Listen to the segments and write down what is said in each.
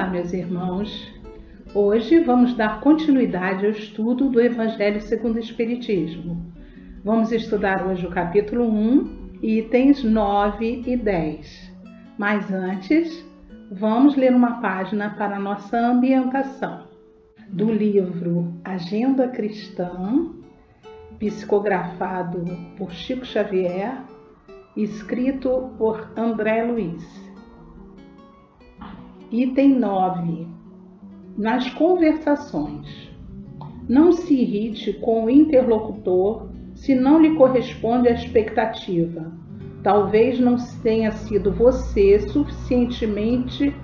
Olá, meus irmãos. Hoje vamos dar continuidade ao estudo do Evangelho segundo o Espiritismo. Vamos estudar hoje o capítulo 1, itens 9 e 10. Mas antes, vamos ler uma página para a nossa ambientação. Do livro Agenda Cristã, psicografado por Chico Xavier, escrito por André Luiz. Item 9. Nas conversações. Não se irrite com o interlocutor se não lhe corresponde à expectativa. Talvez não tenha sido você suficientemente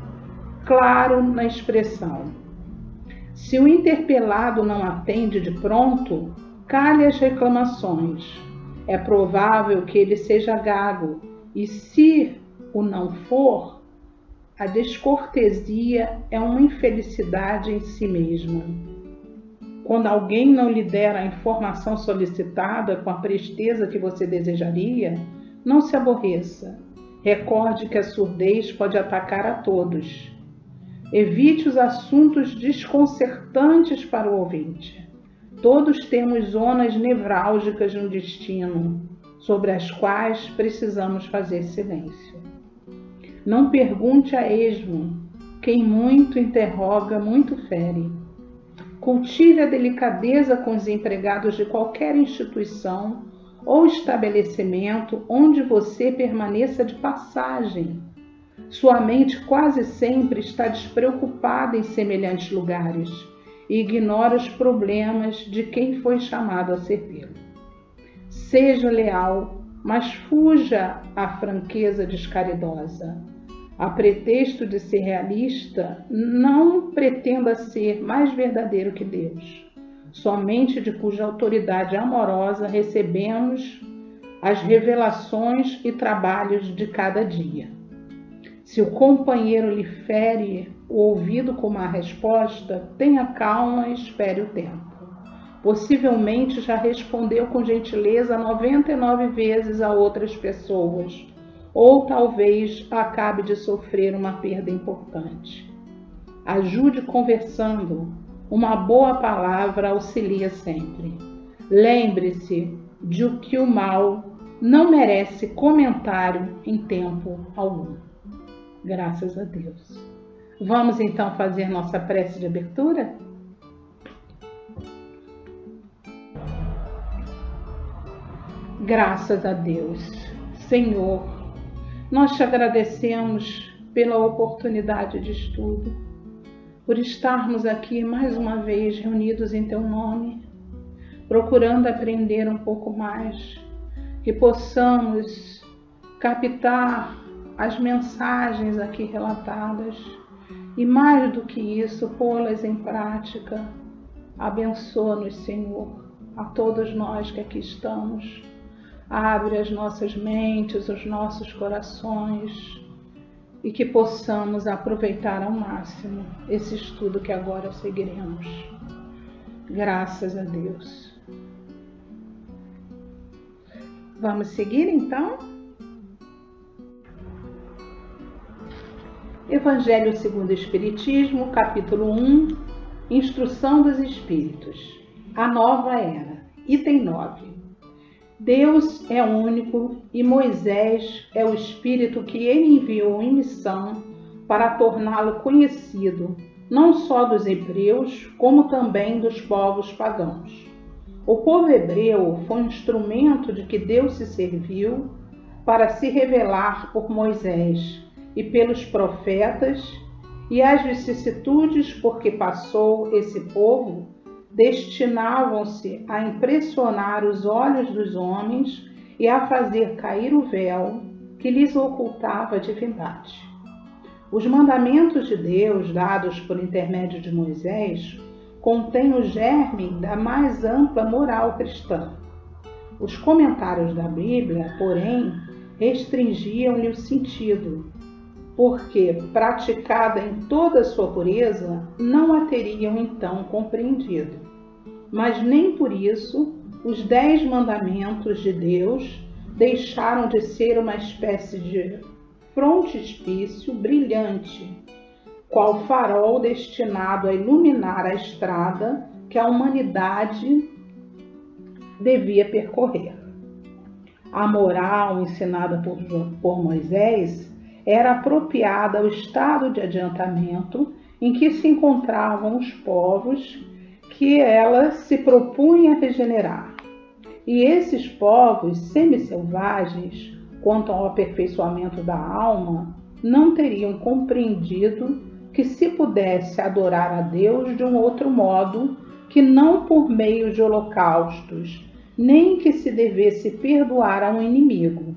claro na expressão. Se o interpelado não atende de pronto, cale as reclamações. É provável que ele seja gago, e se o não for, a descortesia é uma infelicidade em si mesma. Quando alguém não lhe der a informação solicitada com a presteza que você desejaria, não se aborreça. Recorde que a surdez pode atacar a todos. Evite os assuntos desconcertantes para o ouvinte. Todos temos zonas nevrálgicas no destino, sobre as quais precisamos fazer silêncio. Não pergunte a esmo. Quem muito interroga, muito fere. Cultive a delicadeza com os empregados de qualquer instituição ou estabelecimento onde você permaneça de passagem. Sua mente quase sempre está despreocupada em semelhantes lugares e ignora os problemas de quem foi chamado a servi-lo. Seja leal, mas fuja à franqueza descaridosa. A pretexto de ser realista, não pretenda ser mais verdadeiro que Deus, somente de cuja autoridade amorosa recebemos as revelações e trabalhos de cada dia. Se o companheiro lhe fere o ouvido com uma resposta, tenha calma e espere o tempo. Possivelmente já respondeu com gentileza 99 vezes a outras pessoas, ou talvez acabe de sofrer uma perda importante. Ajude conversando. Uma boa palavra auxilia sempre. Lembre-se de que o mal não merece comentário em tempo algum. Graças a Deus. Vamos então fazer nossa prece de abertura? Graças a Deus. Senhor, nós te agradecemos pela oportunidade de estudo, por estarmos aqui mais uma vez reunidos em teu nome, procurando aprender um pouco mais, que possamos captar as mensagens aqui relatadas e, mais do que isso, pô-las em prática. Abençoa-nos, Senhor, a todos nós que aqui estamos. Abre as nossas mentes, os nossos corações e que possamos aproveitar ao máximo esse estudo que agora seguiremos. Graças a Deus. Vamos seguir então? Evangelho segundo o Espiritismo, capítulo 1, Instrução dos Espíritos. A nova era. Item 9. Deus é único e Moisés é o Espírito que ele enviou em missão para torná-lo conhecido, não só dos hebreus, como também dos povos pagãos. O povo hebreu foi um instrumento de que Deus se serviu para se revelar por Moisés e pelos profetas, e as vicissitudes por que passou esse povo destinavam-se a impressionar os olhos dos homens e a fazer cair o véu que lhes ocultava a divindade. Os mandamentos de Deus, dados por intermédio de Moisés, contêm o germe da mais ampla moral cristã. Os comentários da Bíblia, porém, restringiam-lhe o sentido, porque, praticada em toda a sua pureza, não a teriam então compreendido. Mas nem por isso os 10 mandamentos de Deus deixaram de ser uma espécie de frontispício brilhante qual farol destinado a iluminar a estrada que a humanidade devia percorrer. A moral ensinada por Moisés era apropriada ao estado de adiantamento em que se encontravam os povos que ela se propunha a regenerar. E esses povos semi-selvagens, quanto ao aperfeiçoamento da alma, não teriam compreendido que se pudesse adorar a Deus de um outro modo que não por meio de holocaustos, nem que se devesse perdoar a um inimigo.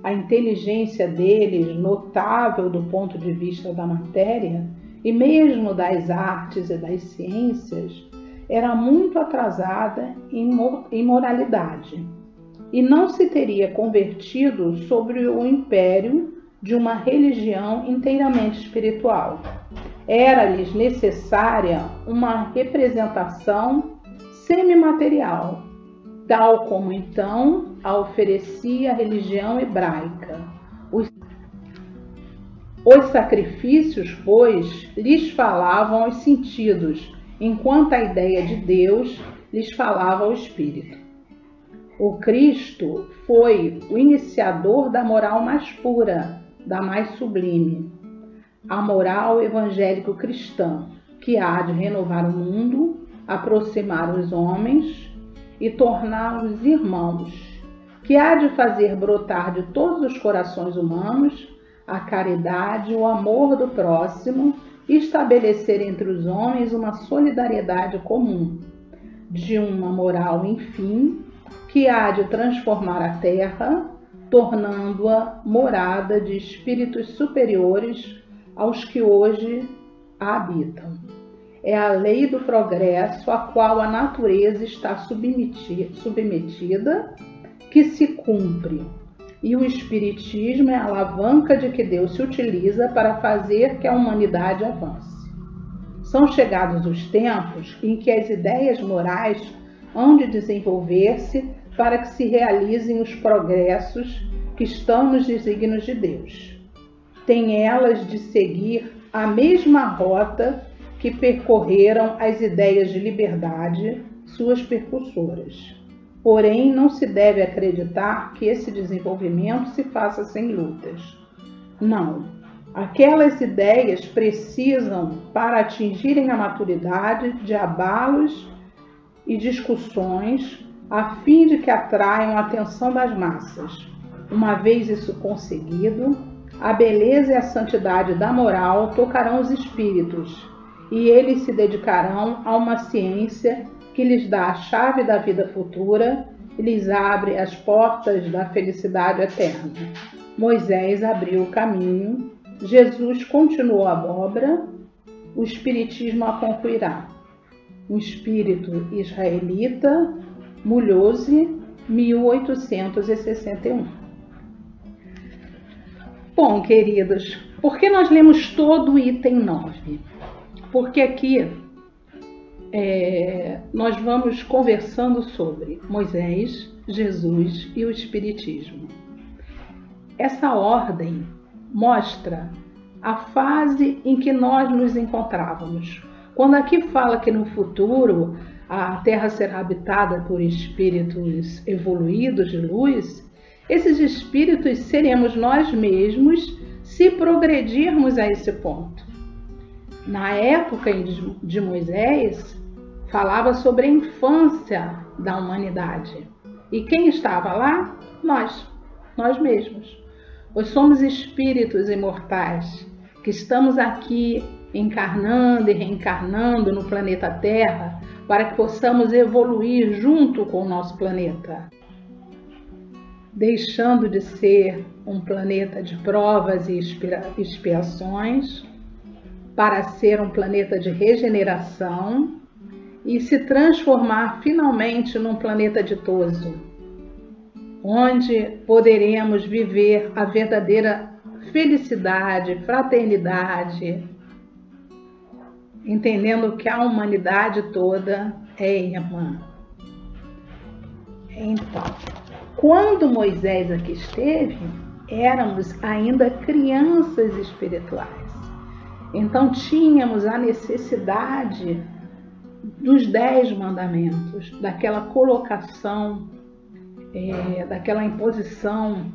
A inteligência deles, notável do ponto de vista da matéria e mesmo das artes e das ciências, era muito atrasada em moralidade e não se teria convertido sobre o império de uma religião inteiramente espiritual. Era-lhes necessária uma representação semimaterial, tal como então a oferecia a religião hebraica. Os sacrifícios, pois, lhes falavam aos sentidos, enquanto a ideia de Deus lhes falava ao espírito. O Cristo foi o iniciador da moral mais pura, da mais sublime, a moral evangélico-cristã, que há de renovar o mundo, aproximar os homens e torná-los irmãos, que há de fazer brotar de todos os corações humanos a caridade e o amor do próximo e estabelecer entre os homens uma solidariedade comum, de uma moral, enfim, que há de transformar a terra, tornando-a morada de espíritos superiores aos que hoje a habitam. É a lei do progresso a qual a natureza está submetida que se cumpre, e o Espiritismo é a alavanca de que Deus se utiliza para fazer que a humanidade avance. São chegados os tempos em que as ideias morais hão de desenvolver-se para que se realizem os progressos que estão nos desígnios de Deus. Têm elas de seguir a mesma rota que percorreram as ideias de liberdade, suas percursoras. Porém, não se deve acreditar que esse desenvolvimento se faça sem lutas. Não. Aquelas ideias precisam, para atingirem a maturidade, de abalos e discussões, a fim de que atraiam a atenção das massas. Uma vez isso conseguido, a beleza e a santidade da moral tocarão os espíritos, e eles se dedicarão a uma ciência que lhes dá a chave da vida futura e lhes abre as portas da felicidade eterna. Moisés abriu o caminho, Jesus continuou a obra, o Espiritismo a concluirá. Um espírito israelita, Mulhouse, 1861. Bom, queridos, por que nós lemos todo o item 9? Porque aqui nós vamos conversando sobre Moisés, Jesus e o Espiritismo. Essa ordem mostra a fase em que nós nos encontrávamos. Quando aqui fala que no futuro a Terra será habitada por espíritos evoluídos de luz, esses espíritos seremos nós mesmos se progredirmos a esse ponto. Na época de Moisés, falava sobre a infância da humanidade. E quem estava lá? Nós mesmos. Pois somos espíritos imortais que estamos aqui encarnando e reencarnando no planeta Terra para que possamos evoluir junto com o nosso planeta, deixando de ser um planeta de provas e expiações para ser um planeta de regeneração e se transformar finalmente num planeta ditoso, onde poderemos viver a verdadeira felicidade, fraternidade, entendendo que a humanidade toda é irmã. Então, quando Moisés aqui esteve, éramos ainda crianças espirituais. Então tínhamos a necessidade dos 10 mandamentos, daquela colocação, daquela imposição,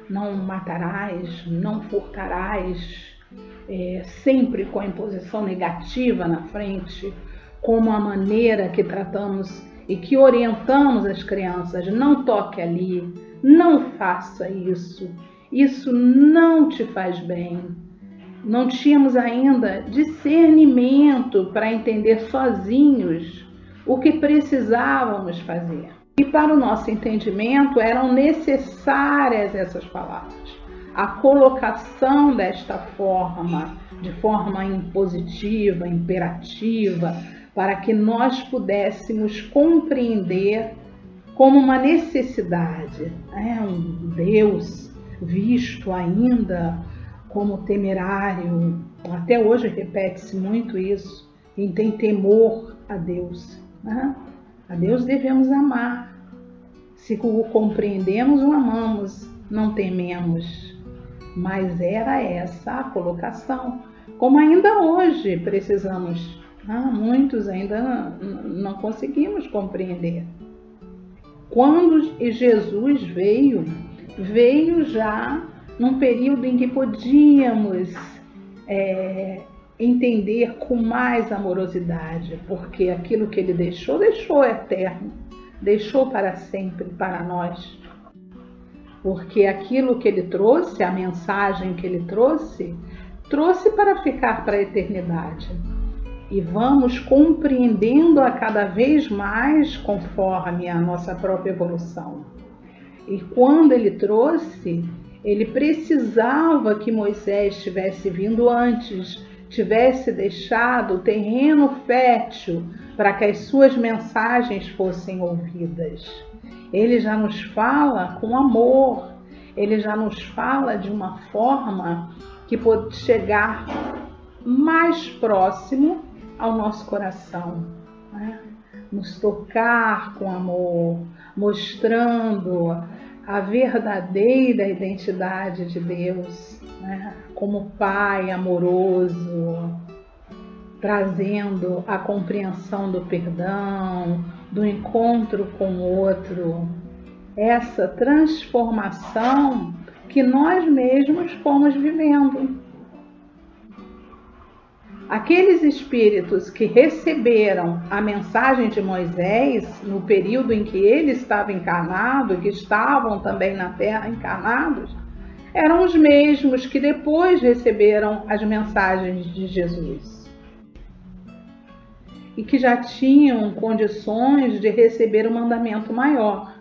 não matarás, não furtarás, sempre com a imposição negativa na frente, como a maneira que tratamos e que orientamos as crianças: não toque ali, não faça isso, isso não te faz bem. Não tínhamos ainda discernimento para entender sozinhos o que precisávamos fazer. E para o nosso entendimento eram necessárias essas palavras. A colocação desta forma, de forma impositiva, imperativa, para que nós pudéssemos compreender como uma necessidade. Um Deus visto ainda como temerário, até hoje repete-se muito isso, quem tem temor a Deus. A Deus devemos amar. Se o compreendemos, o amamos, não tememos. Mas era essa a colocação. Como ainda hoje precisamos, muitos ainda não conseguimos compreender. Quando Jesus veio já num período em que podíamos entender com mais amorosidade, porque aquilo que ele deixou eterno, deixou para sempre para nós. Porque aquilo que ele trouxe, a mensagem que ele trouxe para ficar para a eternidade. E vamos compreendendo a cada vez mais conforme a nossa própria evolução. E quando ele trouxe, ele precisava que Moisés tivesse vindo antes, tivesse deixado o terreno fértil para que as suas mensagens fossem ouvidas. Ele já nos fala com amor, ele já nos fala de uma forma que pode chegar mais próximo ao nosso coração, nos tocar com amor, mostrando a verdadeira identidade de Deus, como Pai amoroso, trazendo a compreensão do perdão, do encontro com o outro, essa transformação que nós mesmos fomos vivendo. Aqueles espíritos que receberam a mensagem de Moisés no período em que ele estava encarnado, que estavam também na Terra encarnados, eram os mesmos que depois receberam as mensagens de Jesus e que já tinham condições de receber o mandamento maior: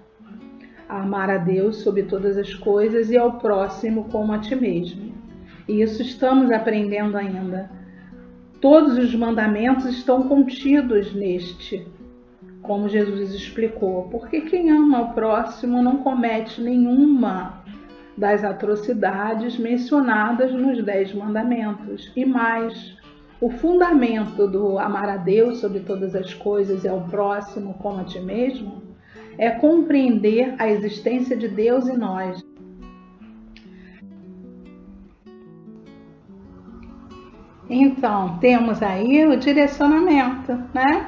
amar a Deus sobre todas as coisas e ao próximo como a ti mesmo. E isso estamos aprendendo ainda. Todos os mandamentos estão contidos neste, como Jesus explicou, porque quem ama o próximo não comete nenhuma das atrocidades mencionadas nos 10 mandamentos. E mais, o fundamento do amar a Deus sobre todas as coisas e ao próximo como a ti mesmo é compreender a existência de Deus em nós. Então, temos aí o direcionamento,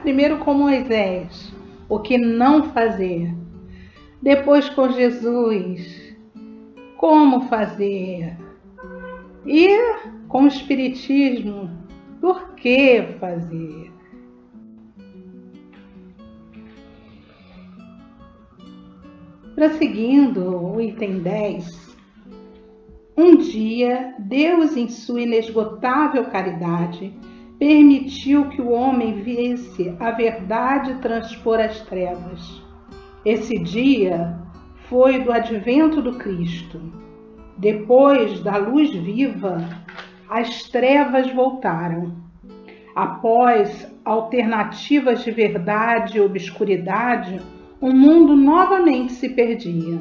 Primeiro com Moisés, o que não fazer. Depois com Jesus, como fazer. E com o Espiritismo, por que fazer. Prosseguindo, o item 10. Um dia, Deus, em sua inesgotável caridade, permitiu que o homem visse a verdade transpor as trevas. Esse dia foi do advento do Cristo. Depois da luz viva, as trevas voltaram. Após alternativas de verdade e obscuridade, o mundo novamente se perdia.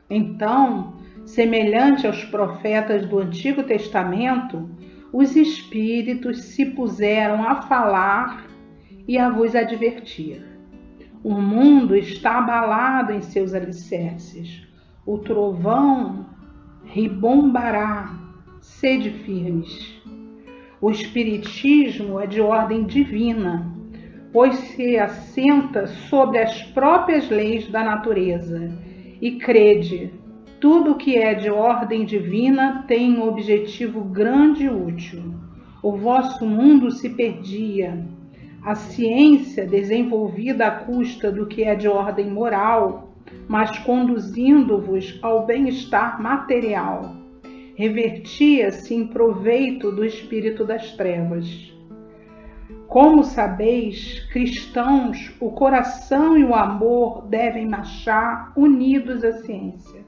Então, semelhante aos profetas do Antigo Testamento, os espíritos se puseram a falar e a vos advertir. O mundo está abalado em seus alicerces. O trovão ribombará. Sede firmes. O Espiritismo é de ordem divina, pois se assenta sobre as próprias leis da natureza. E crede, tudo que é de ordem divina tem um objetivo grande e útil. O vosso mundo se perdia. A ciência, desenvolvida à custa do que é de ordem moral, mas conduzindo-vos ao bem-estar material, revertia-se em proveito do espírito das trevas. Como sabeis, cristãos, o coração e o amor devem marchar unidos à ciência.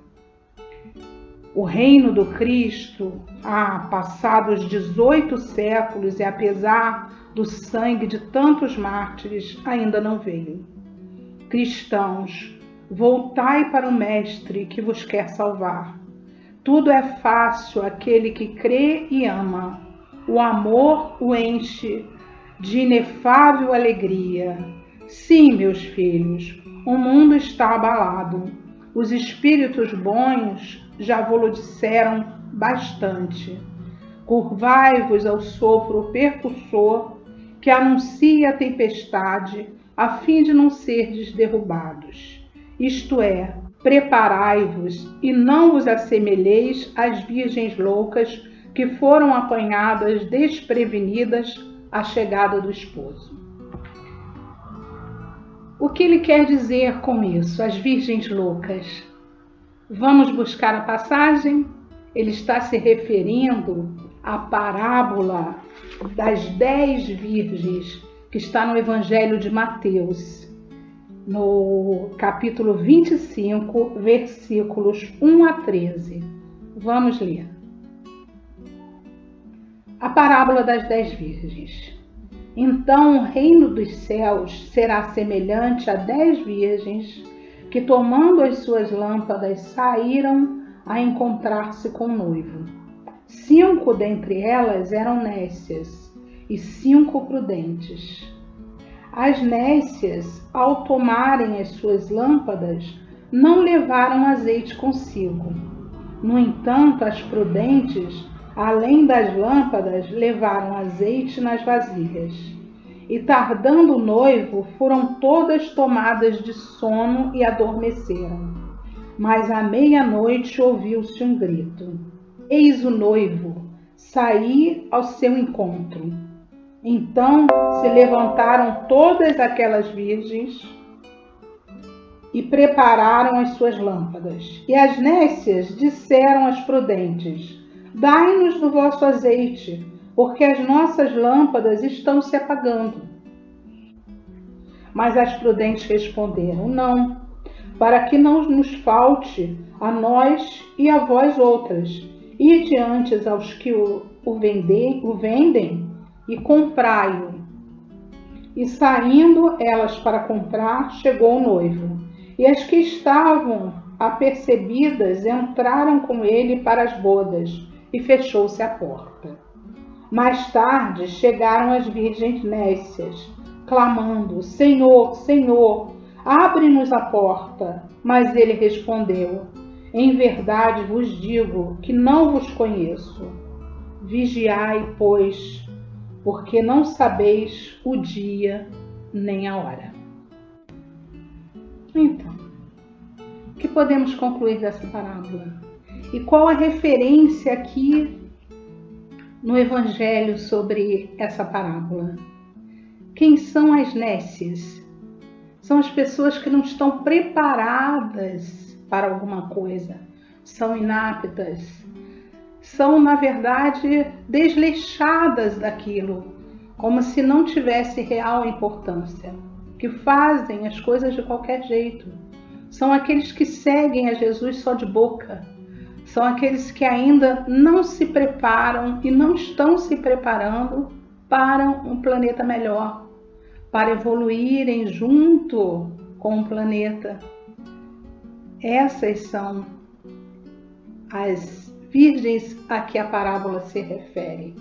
O reino do Cristo, passados 18 séculos e apesar do sangue de tantos mártires, ainda não veio. Cristãos, voltai para o Mestre que vos quer salvar. Tudo é fácil àquele que crê e ama. O amor o enche de inefável alegria. Sim, meus filhos, o mundo está abalado. Os espíritos bons já vos disseram bastante. Curvai-vos ao sopro percussor que anuncia a tempestade, a fim de não serdes derrubados. Isto é, preparai-vos e não vos assemelheis às virgens loucas que foram apanhadas desprevenidas à chegada do esposo. O que ele quer dizer com isso, as virgens loucas? Vamos buscar a passagem? Ele está se referindo à parábola das 10 virgens, que está no Evangelho de Mateus, no capítulo 25, versículos 1 a 13. Vamos ler. A parábola das 10 virgens. Então o reino dos céus será semelhante a 10 virgens que, tomando as suas lâmpadas, saíram a encontrar-se com o noivo. 5 dentre elas eram nécias e 5 prudentes. As nécias, ao tomarem as suas lâmpadas, não levaram azeite consigo. No entanto, as prudentes, além das lâmpadas, levaram azeite nas vasilhas. E tardando o noivo, foram todas tomadas de sono e adormeceram. Mas à meia-noite ouviu-se um grito: Eis o noivo, saí ao seu encontro. Então se levantaram todas aquelas virgens e prepararam as suas lâmpadas. E as nécias disseram às prudentes: Dai-nos do vosso azeite, porque as nossas lâmpadas estão se apagando. Mas as prudentes responderam: Não, para que não nos falte a nós e a vós outras. Ide antes aos que o vendem e comprai-o. E saindo elas para comprar, chegou o noivo. E as que estavam apercebidas entraram com ele para as bodas, e fechou-se a porta. Mais tarde chegaram as virgens nécias, clamando: Senhor, Senhor, abre-nos a porta. Mas ele respondeu: Em verdade vos digo que não vos conheço. Vigiai, pois, porque não sabeis o dia nem a hora. Então, o que podemos concluir dessa parábola? E qual a referência aqui no Evangelho sobre essa parábola? Quem são as nécias? São as pessoas que não estão preparadas para alguma coisa, são inaptas, são, na verdade, desleixadas daquilo, como se não tivesse real importância, que fazem as coisas de qualquer jeito. São aqueles que seguem a Jesus só de boca, são aqueles que ainda não se preparam e não estão se preparando para um planeta melhor, para evoluírem junto com o planeta. Essas são as virgens a que a parábola se refere.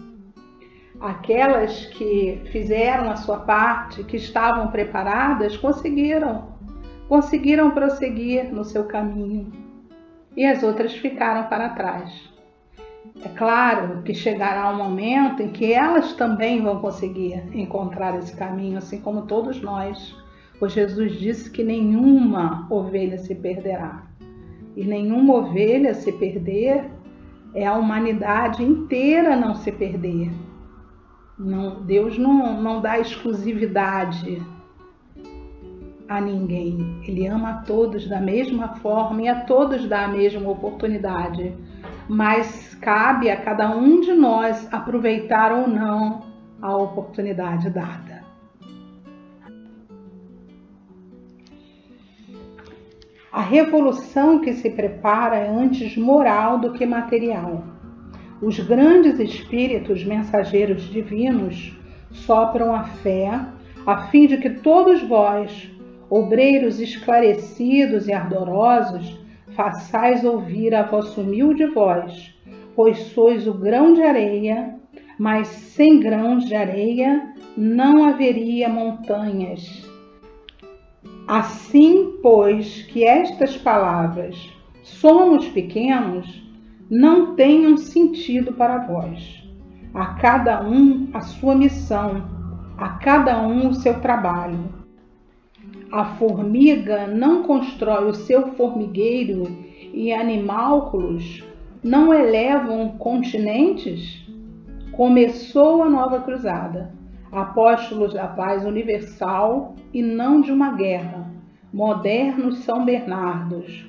Aquelas que fizeram a sua parte, que estavam preparadas, conseguiram prosseguir no seu caminho. E as outras ficaram para trás. É claro que chegará um momento em que elas também vão conseguir encontrar esse caminho, assim como todos nós, pois Jesus disse que nenhuma ovelha se perderá. E nenhuma ovelha se perder é a humanidade inteira não se perder. Não, Deus não dá exclusividade a ninguém. Ele ama a todos da mesma forma e a todos dá a mesma oportunidade. Mas cabe a cada um de nós aproveitar ou não a oportunidade dada. A revolução que se prepara é antes moral do que material. Os grandes espíritos mensageiros divinos sopram a fé, a fim de que todos vós, obreiros esclarecidos e ardorosos, façais ouvir a vossa humilde voz, pois sois o grão de areia, mas sem grãos de areia não haveria montanhas. Assim, pois, que estas palavras, somos pequenos, não tenham sentido para vós. A cada um a sua missão, a cada um o seu trabalho. A formiga não constrói o seu formigueiro e animálculos não elevam continentes? Começou a nova cruzada, apóstolos da paz universal e não de uma guerra, modernos São Bernardos,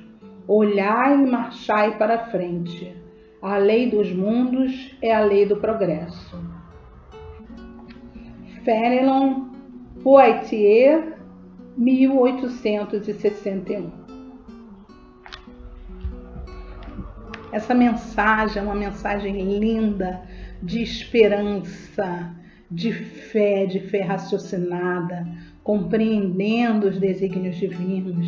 olhai e marchai para a frente. A lei dos mundos é a lei do progresso. Fénelon, Poitiers, 1861. Essa mensagem é uma mensagem linda de esperança, de fé raciocinada, compreendendo os desígnios divinos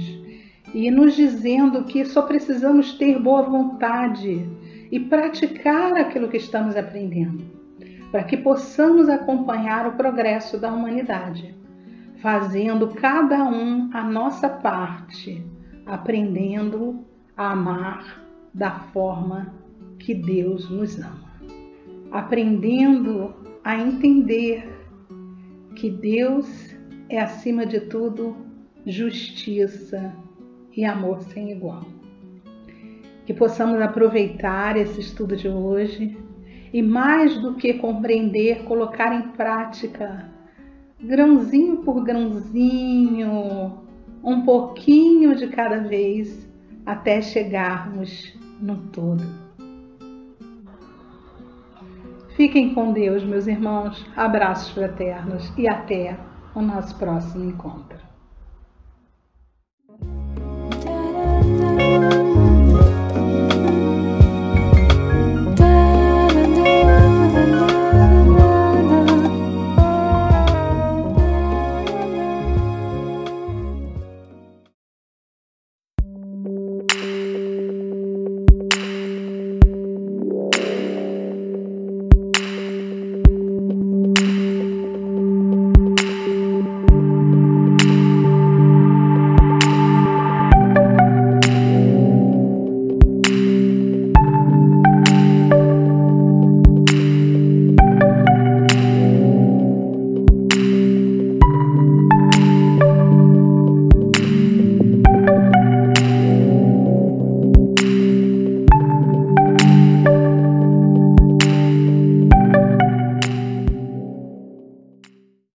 e nos dizendo que só precisamos ter boa vontade e praticar aquilo que estamos aprendendo, para que possamos acompanhar o progresso da humanidade, fazendo cada um a nossa parte, aprendendo a amar da forma que Deus nos ama, aprendendo a entender que Deus é, acima de tudo, justiça e amor sem igual. Que possamos aproveitar esse estudo de hoje e, mais do que compreender, colocar em prática, grãozinho por grãozinho, um pouquinho de cada vez, até chegarmos no todo. Fiquem com Deus, meus irmãos. Abraços fraternos e até o nosso próximo encontro.